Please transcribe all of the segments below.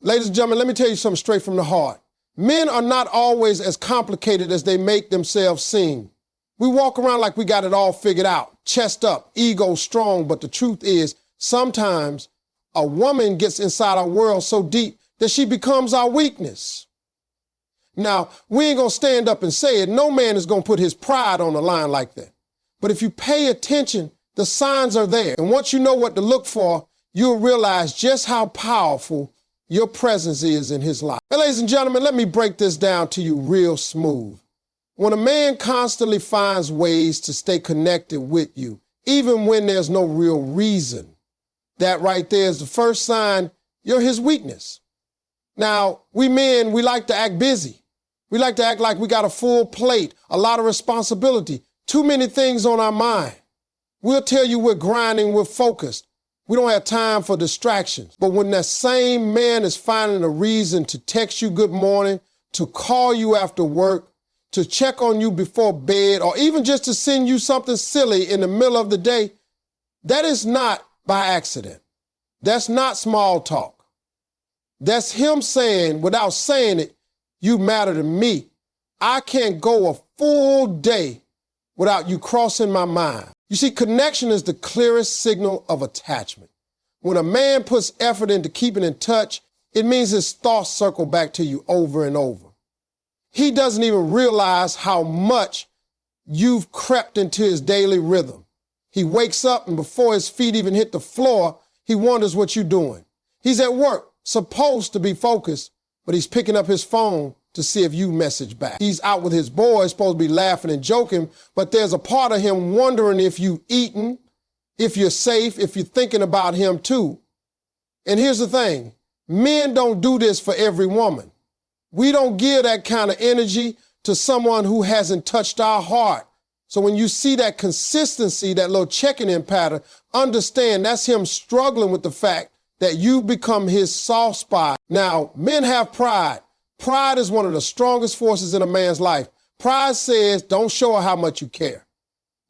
Ladies and gentlemen, let me tell you something straight from the heart. Men are not always as complicated as they make themselves seem. We walk around like we got it all figured out, chest up, ego strong, but the truth is sometimes a woman gets inside our world so deep that she becomes our weakness. Now, we ain't gonna stand up and say it. No man is gonna put his pride on the line like that. But if you pay attention, the signs are there. And once you know what to look for, you'll realize just how powerful your presence is in his life. Now, ladies and gentlemen, let me break this down to you real smooth. When a man constantly finds ways to stay connected with you, even when there's no real reason, that right there is the first sign you're his weakness. Now, we men, we like to act busy. We like to act like we got a full plate, a lot of responsibility, too many things on our mind. We'll tell you we're grinding, we're focused. We don't have time for distractions. But when that same man is finding a reason to text you good morning, to call you after work, to check on you before bed, or even just to send you something silly in the middle of the day, that is not by accident. That's not small talk. That's him saying, without saying it, you matter to me. I can't go a full day without you crossing my mind. You see, connection is the clearest signal of attachment. When a man puts effort into keeping in touch, it means his thoughts circle back to you over and over. He doesn't even realize how much you've crept into his daily rhythm. He wakes up and before his feet even hit the floor, he wonders what you're doing. He's at work, supposed to be focused, but he's picking up his phone to see if you message back. He's out with his boys, supposed to be laughing and joking, but there's a part of him wondering if you've eaten, if you're safe, if you're thinking about him too. And here's the thing, men don't do this for every woman. We don't give that kind of energy to someone who hasn't touched our heart. So when you see that consistency, that little checking in pattern, understand that's him struggling with the fact that you've become his soft spot. Now, men have pride. Pride is one of the strongest forces in a man's life. Pride says, don't show her how much you care.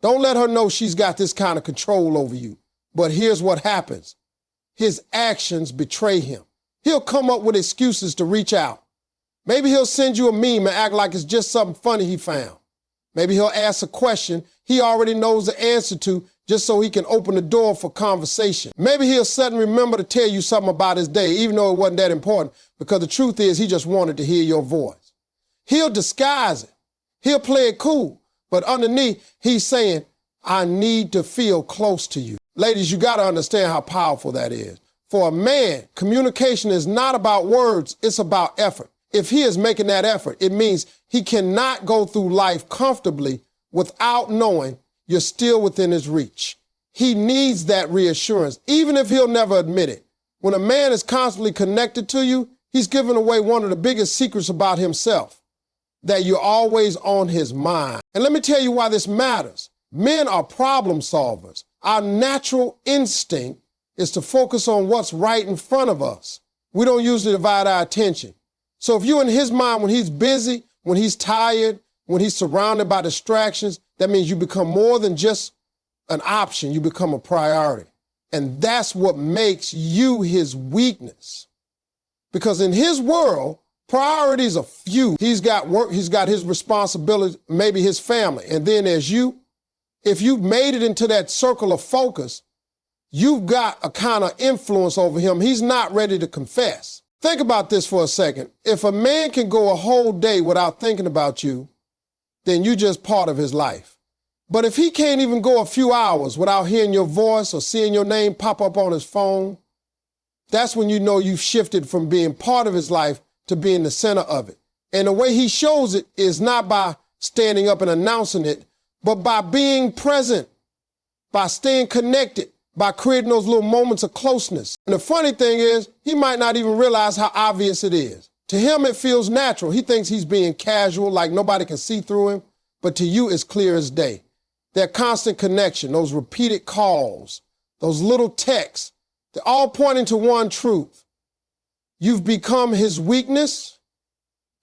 Don't let her know she's got this kind of control over you. But here's what happens. His actions betray him. He'll come up with excuses to reach out. Maybe he'll send you a meme and act like it's just something funny he found. Maybe he'll ask a question he already knows the answer to just so he can open the door for conversation. Maybe he'll suddenly remember to tell you something about his day, even though it wasn't that important, because the truth is he just wanted to hear your voice. He'll disguise it. He'll play it cool. But underneath, he's saying, I need to feel close to you. Ladies, you got to understand how powerful that is. For a man, communication is not about words, it's about effort. If he is making that effort, it means he cannot go through life comfortably without knowing you're still within his reach. He needs that reassurance, even if he'll never admit it. When a man is constantly connected to you, he's giving away one of the biggest secrets about himself, that you're always on his mind. And let me tell you why this matters. Men are problem solvers. Our natural instinct is to focus on what's right in front of us. We don't usually divide our attention. So if you're in his mind when he's busy, when he's tired, when he's surrounded by distractions, that means you become more than just an option. You become a priority. And that's what makes you his weakness. Because in his world, priorities are few. He's got work, he's got his responsibility, maybe his family. And then there's you. If you've made it into that circle of focus, you've got a kind of influence over him. He's not ready to confess. Think about this for a second. If a man can go a whole day without thinking about you, then you're just part of his life. But if he can't even go a few hours without hearing your voice or seeing your name pop up on his phone, that's when you know you've shifted from being part of his life to being the center of it. And the way he shows it is not by standing up and announcing it, but by being present, by staying connected, by creating those little moments of closeness. And the funny thing is, he might not even realize how obvious it is. To him, it feels natural. He thinks he's being casual, like nobody can see through him. But to you, it's clear as day. That constant connection, those repeated calls, those little texts, they're all pointing to one truth. You've become his weakness,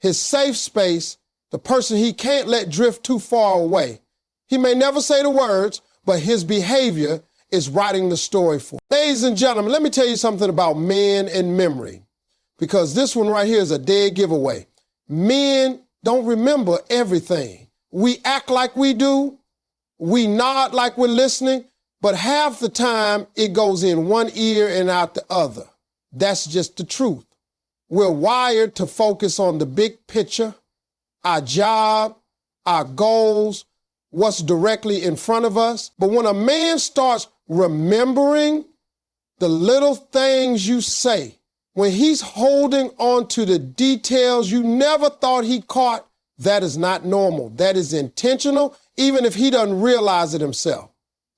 his safe space, the person he can't let drift too far away. He may never say the words, but his behavior is writing the story for. Ladies and gentlemen, let me tell you something about men and memory. because this one right here is a dead giveaway. Men don't remember everything. We act like we do. We nod like we're listening, but half the time it goes in one ear and out the other. That's just the truth. We're wired to focus on the big picture, our job, our goals, what's directly in front of us. But when a man starts remembering the little things you say, when he's holding on to the details you never thought he caught, that is not normal. That is intentional, even if he doesn't realize it himself.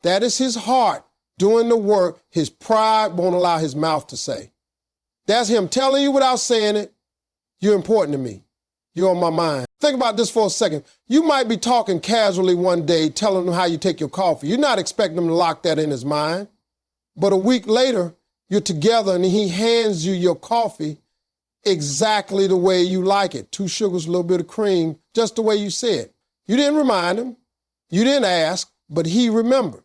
That is his heart doing the work his pride won't allow his mouth to say. That's him telling you without saying it, you're important to me. You're on my mind. Think about this for a second. You might be talking casually one day, telling him how you take your coffee. You're not expecting him to lock that in his mind. But a week later, you're together and he hands you your coffee exactly the way you like it. 2 sugars, a little bit of cream, just the way you said. You didn't remind him. You didn't ask, but he remembered.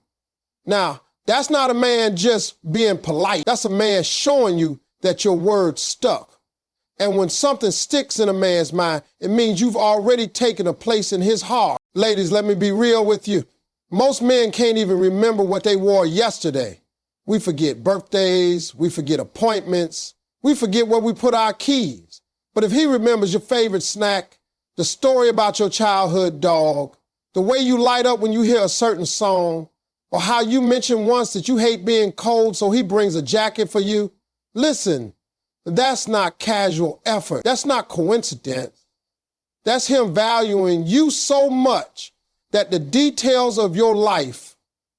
Now, that's not a man just being polite. That's a man showing you that your word stuck. And when something sticks in a man's mind, it means you've already taken a place in his heart. Ladies, let me be real with you. Most men can't even remember what they wore yesterday. We forget birthdays, we forget appointments, we forget where we put our keys. But if he remembers your favorite snack, the story about your childhood dog, the way you light up when you hear a certain song, or how you mentioned once that you hate being cold, so he brings a jacket for you, listen, that's not casual effort. That's not coincidence. That's him valuing you so much that the details of your life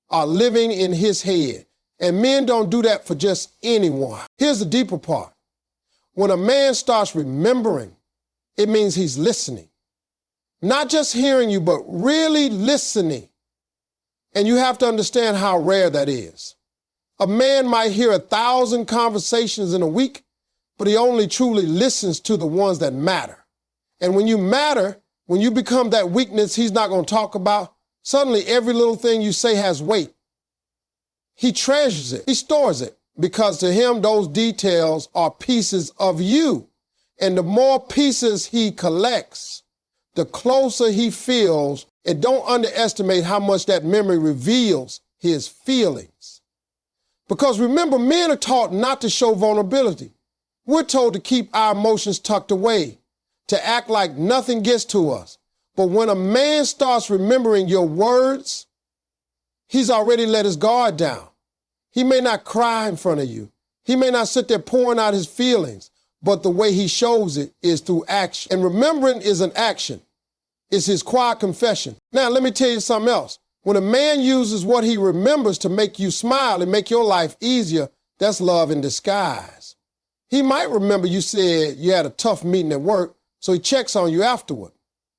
are living in his head. And men don't do that for just anyone. Here's the deeper part. When a man starts remembering, it means he's listening. Not just hearing you, but really listening. And you have to understand how rare that is. A man might hear 1,000 conversations in a week, but he only truly listens to the ones that matter. And when you matter, when you become that weakness he's not going to talk about, suddenly every little thing you say has weight. He treasures it. He stores it because to him, those details are pieces of you. And the more pieces he collects, the closer he feels. And don't underestimate how much that memory reveals his feelings. Because remember, men are taught not to show vulnerability. We're told to keep our emotions tucked away, to act like nothing gets to us. But when a man starts remembering your words, he's already let his guard down. He may not cry in front of you. He may not sit there pouring out his feelings, but the way he shows it is through action. And remembering is an action. It's his quiet confession. Now, let me tell you something else. When a man uses what he remembers to make you smile and make your life easier, that's love in disguise. He might remember you said you had a tough meeting at work, so he checks on you afterward.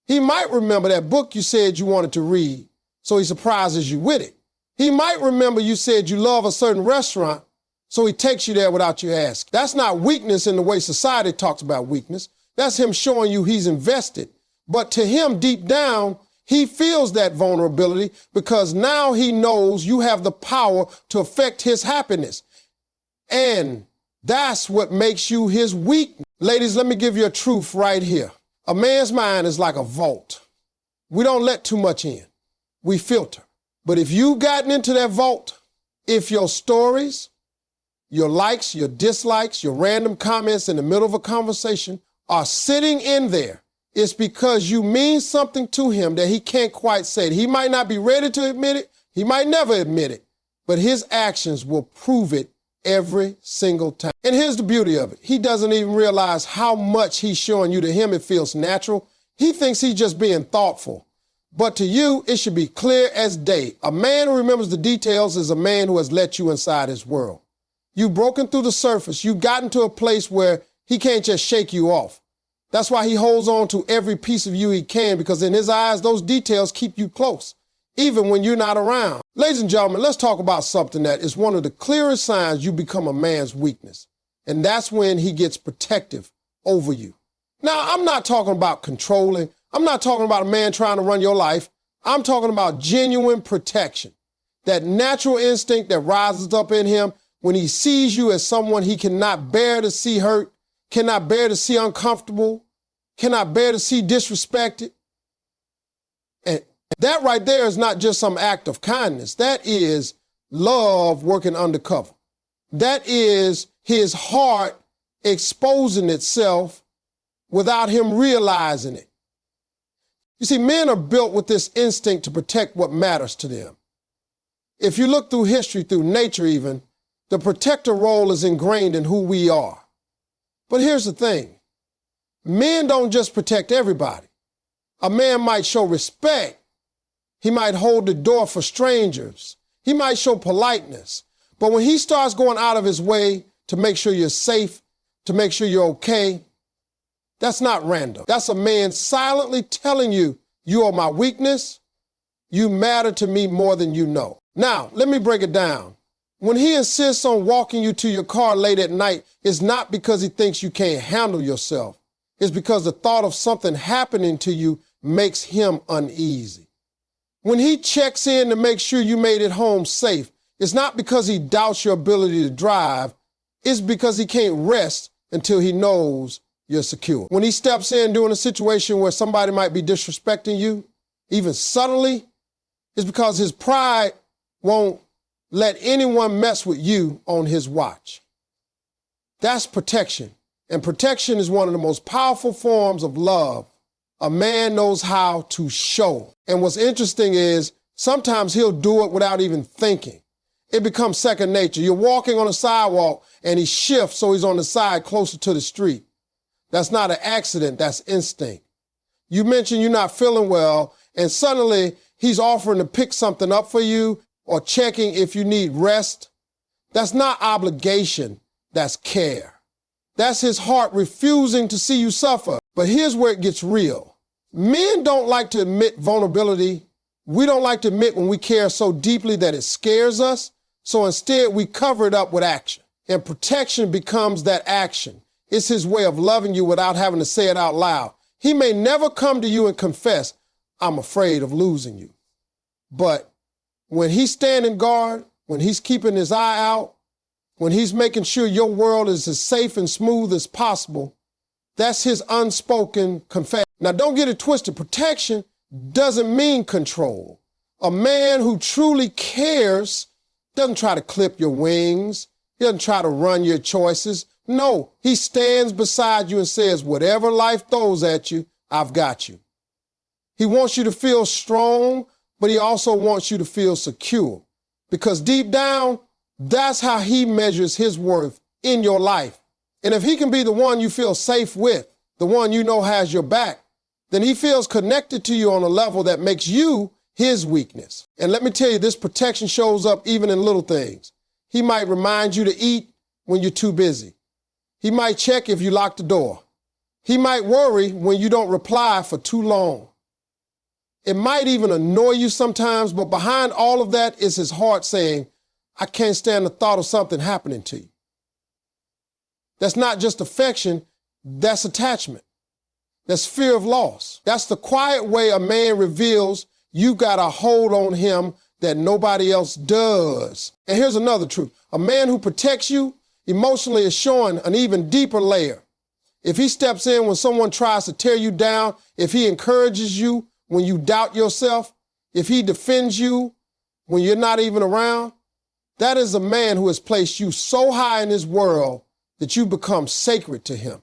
He might remember that book you said you wanted to read, so he surprises you with it. He might remember you said you love a certain restaurant, so he takes you there without you asking. That's not weakness in the way society talks about weakness. That's him showing you he's invested. But to him, deep down, he feels that vulnerability because now he knows you have the power to affect his happiness. And that's what makes you his weakness. Ladies, let me give you a truth right here. A man's mind is like a vault. We don't let too much in. We filter. But if you've gotten into that vault, if your stories, your likes, your dislikes, your random comments in the middle of a conversation are sitting in there, it's because you mean something to him that he can't quite say it. He might not be ready to admit it. He might never admit it, but his actions will prove it every single time. And here's the beauty of it. He doesn't even realize how much he's showing you. To him, it feels natural. He thinks he's just being thoughtful. But to you, it should be clear as day. A man who remembers the details is a man who has let you inside his world. You've broken through the surface. You've gotten to a place where he can't just shake you off. That's why he holds on to every piece of you he can, because in his eyes, those details keep you close, even when you're not around. Ladies and gentlemen, let's talk about something that is one of the clearest signs you become a man's weakness. And that's when he gets protective over you. Now, I'm not talking about controlling. I'm not talking about a man trying to run your life. I'm talking about genuine protection. That natural instinct that rises up in him when he sees you as someone he cannot bear to see hurt. cannot bear to see uncomfortable, cannot bear to see disrespected. And that right there is not just some act of kindness. That is love working undercover. That is his heart exposing itself without him realizing it. You see, men are built with this instinct to protect what matters to them. If you look through history, through nature even, the protector role is ingrained in who we are. But here's the thing. Men don't just protect everybody. A man might show respect. He might hold the door for strangers. He might show politeness. But when he starts going out of his way to make sure you're safe, to make sure you're okay, that's not random. That's a man silently telling you, you are my weakness. You matter to me more than you know. Now, let me break it down. When he insists on walking you to your car late at night, it's not because he thinks you can't handle yourself. It's because the thought of something happening to you makes him uneasy. When he checks in to make sure you made it home safe, it's not because he doubts your ability to drive. It's because he can't rest until he knows you're secure. When he steps in during a situation where somebody might be disrespecting you, even subtly, it's because his pride won't let anyone mess with you on his watch. That's protection. And protection is one of the most powerful forms of love a man knows how to show. And what's interesting is sometimes he'll do it without even thinking. It becomes second nature. You're walking on a sidewalk and he shifts so he's on the side closer to the street. That's not an accident, that's instinct. You mentioned you're not feeling well and suddenly he's offering to pick something up for you or checking if you need rest. That's not obligation, that's care. That's his heart refusing to see you suffer. But here's where it gets real. Men don't like to admit vulnerability. We don't like to admit when we care so deeply that it scares us. So instead, we cover it up with action. And protection becomes that action. It's his way of loving you without having to say it out loud. He may never come to you and confess, I'm afraid of losing you. But when he's standing guard, when he's keeping his eye out, when he's making sure your world is as safe and smooth as possible, that's his unspoken confession. Now, don't get it twisted. Protection doesn't mean control. A man who truly cares doesn't try to clip your wings. He doesn't try to run your choices. No, he stands beside you and says, whatever life throws at you, I've got you. He wants you to feel strong, but he also wants you to feel secure. Because deep down, that's how he measures his worth in your life. And if he can be the one you feel safe with, the one you know has your back, then he feels connected to you on a level that makes you his weakness. And let me tell you, this protection shows up even in little things. He might remind you to eat when you're too busy. He might check if you lock the door. He might worry when you don't reply for too long. It might even annoy you sometimes, but behind all of that is his heart saying, I can't stand the thought of something happening to you. That's not just affection, that's attachment. That's fear of loss. That's the quiet way a man reveals you got a hold on him that nobody else does. And here's another truth. A man who protects you emotionally is showing an even deeper layer. If he steps in when someone tries to tear you down, if he encourages you when you doubt yourself, if he defends you when you're not even around, that is a man who has placed you so high in his world that you become sacred to him.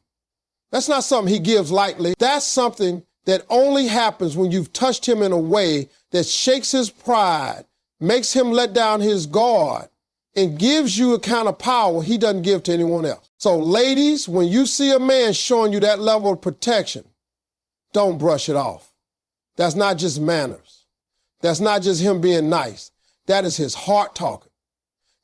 That's not something he gives lightly. That's something that only happens when you've touched him in a way that shakes his pride, makes him let down his guard, and gives you a kind of power he doesn't give to anyone else. So ladies, when you see a man showing you that level of protection, don't brush it off. That's not just manners. That's not just him being nice. That is his heart talking.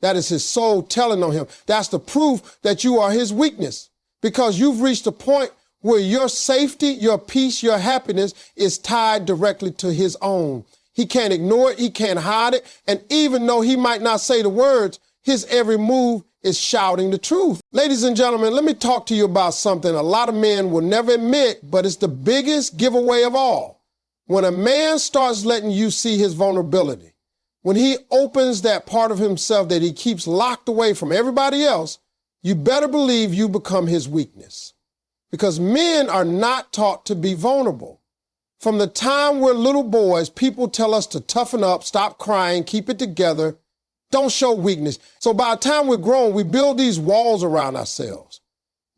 That is his soul telling on him. That's the proof that you are his weakness, because you've reached a point where your safety, your peace, your happiness is tied directly to his own. He can't ignore it. He can't hide it. And even though he might not say the words, his every move is shouting the truth. Ladies and gentlemen, let me talk to you about something a lot of men will never admit, but it's the biggest giveaway of all. When a man starts letting you see his vulnerability, when he opens that part of himself that he keeps locked away from everybody else, you better believe you become his weakness. Because men are not taught to be vulnerable. From the time we're little boys, people tell us to toughen up, stop crying, keep it together, don't show weakness. So by the time we're grown, we build these walls around ourselves.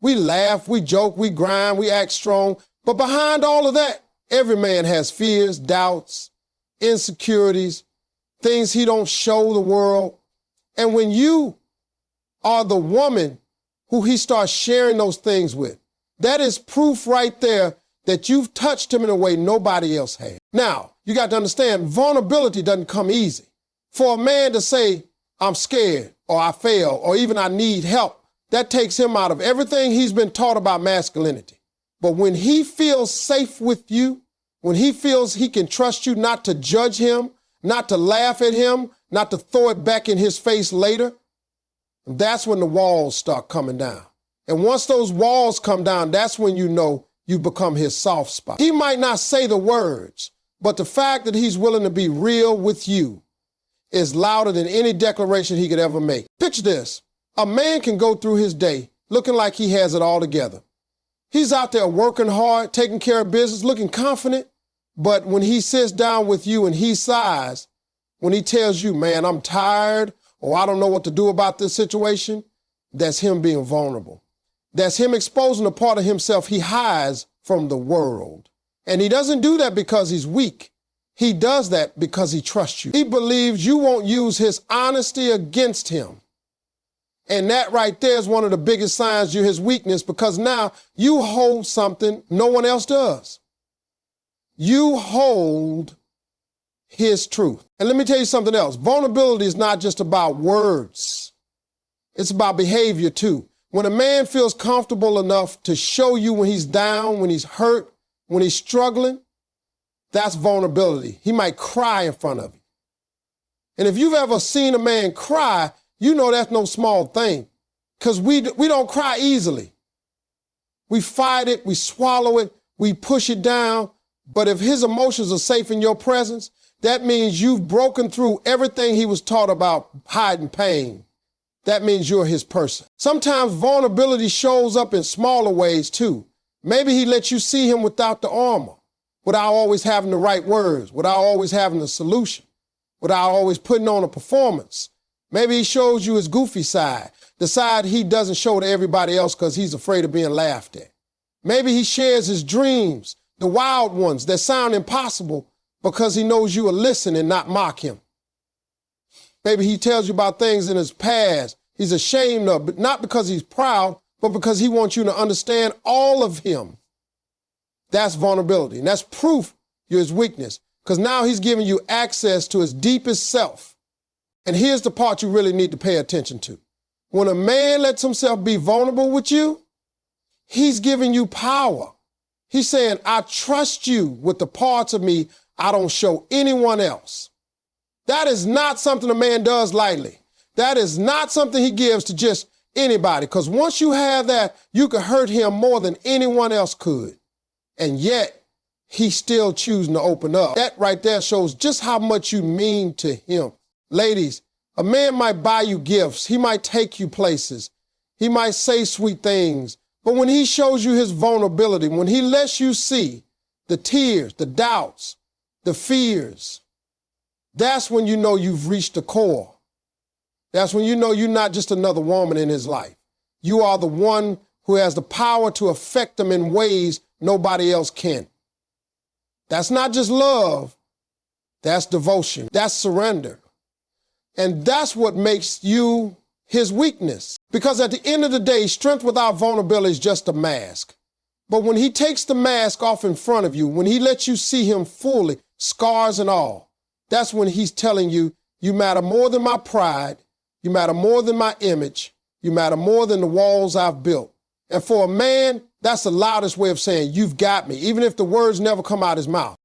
We laugh, we joke, we grind, we act strong. But behind all of that, every man has fears, doubts, insecurities, things he don't show the world. And when you are the woman who he starts sharing those things with, that is proof right there that you've touched him in a way nobody else has. Now, you got to understand, vulnerability doesn't come easy. For a man to say, I'm scared, or I fail, or even I need help, that takes him out of everything he's been taught about masculinity. But when he feels safe with you, when he feels he can trust you not to judge him, not to laugh at him, not to throw it back in his face later, that's when the walls start coming down. And once those walls come down, that's when you know you become his soft spot. He might not say the words, but the fact that he's willing to be real with you is louder than any declaration he could ever make. Picture this. A man can go through his day looking like he has it all together. He's out there working hard, taking care of business, looking confident. But when he sits down with you and he sighs, when he tells you, man, I'm tired, or I don't know what to do about this situation, that's him being vulnerable. That's him exposing a part of himself he hides from the world. And he doesn't do that because he's weak. He does that because he trusts you. He believes you won't use his honesty against him. And that right there is one of the biggest signs you're his weakness, because now you hold something no one else does. You hold his truth. And let me tell you something else. Vulnerability is not just about words. It's about behavior too. When a man feels comfortable enough to show you when he's down, when he's hurt, when he's struggling, that's vulnerability. He might cry in front of you. And if you've ever seen a man cry, you know that's no small thing, because we don't cry easily. We fight it, we swallow it, we push it down. But if his emotions are safe in your presence, that means you've broken through everything he was taught about hiding pain. That means you're his person. Sometimes vulnerability shows up in smaller ways too. Maybe he lets you see him without the armor, without always having the right words, without always having a solution, without always putting on a performance. Maybe he shows you his goofy side, the side he doesn't show to everybody else because he's afraid of being laughed at. Maybe he shares his dreams, the wild ones that sound impossible, because he knows you will listen and not mock him. Maybe he tells you about things in his past he's ashamed of, but not because he's proud, but because he wants you to understand all of him. That's vulnerability, and that's proof you're his weakness, because now he's giving you access to his deepest self. And here's the part you really need to pay attention to. When a man lets himself be vulnerable with you, he's giving you power. He's saying, I trust you with the parts of me I don't show anyone else. That is not something a man does lightly. That is not something he gives to just anybody, because once you have that, you could hurt him more than anyone else could. And yet, he's still choosing to open up. That right there shows just how much you mean to him. Ladies, a man might buy you gifts. He might take you places. He might say sweet things. But when he shows you his vulnerability, when he lets you see the tears, the doubts, the fears, that's when you know you've reached the core. That's when you know you're not just another woman in his life. You are the one who has the power to affect him in ways nobody else can. That's not just love. That's devotion. That's surrender. And that's what makes you his weakness. Because at the end of the day, strength without vulnerability is just a mask. But when he takes the mask off in front of you, when he lets you see him fully, scars and all, that's when he's telling you, you matter more than my pride, you matter more than my image, you matter more than the walls I've built. And for a man, that's the loudest way of saying, you've got me, even if the words never come out his mouth.